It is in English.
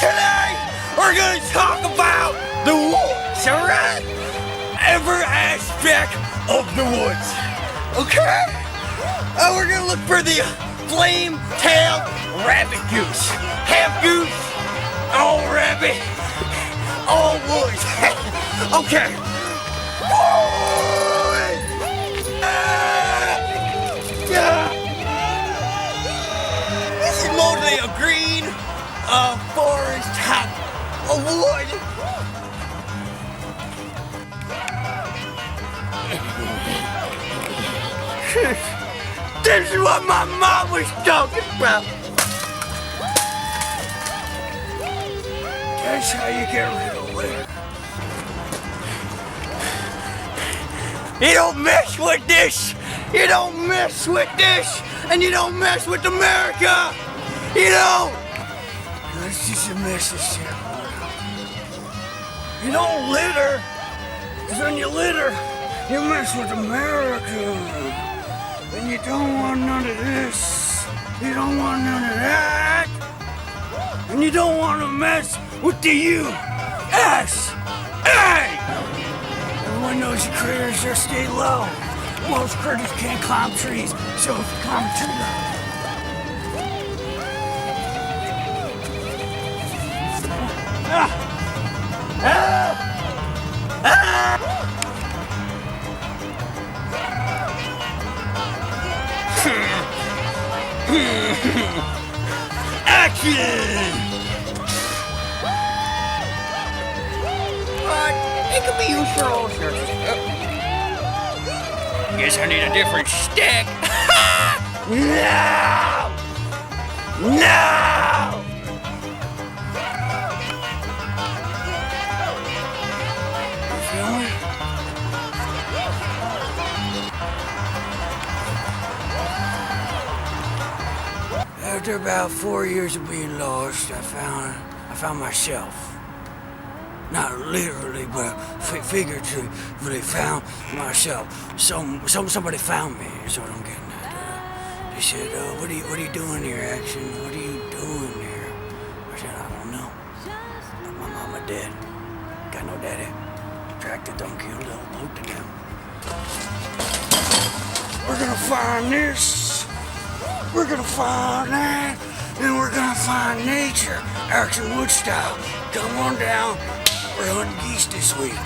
Today, we're gonna talk about the woods, alright? Every aspect of the woods, okay? We're gonna look for the flame-tailed rabbit goose. Half goose, all rabbit, all woods. Okay. This is mostly a green forest top of wood. This is what my mom was talking about. That's how you get rid of litter. You don't mess with this. You don't mess with this. And you don't mess with America. You don't. That's just a message here. You don't litter. Because when you litter, you mess with America. And you don't want none of this. You don't want none of that. And you don't want to mess with the USA. Everyone knows you critters just stay low. Most critters can't climb trees, so if you climb a tree, action! But it could be used for all sorts of stuff. Guess I need a different stick. No! No! You feel me? After about 4 years of being lost, I found myself. Not literally, but figuratively found myself. Somebody found me. Is what I'm getting at. They said, "What are you doing here, Action? What are you doing here?" I said, "I don't know. My mama dead. Got no daddy. Tractor done killed the boat to them. We're gonna find this. We're gonna find that, and we're gonna find nature, Action Wood style. Come on down." We're hunting geese this week.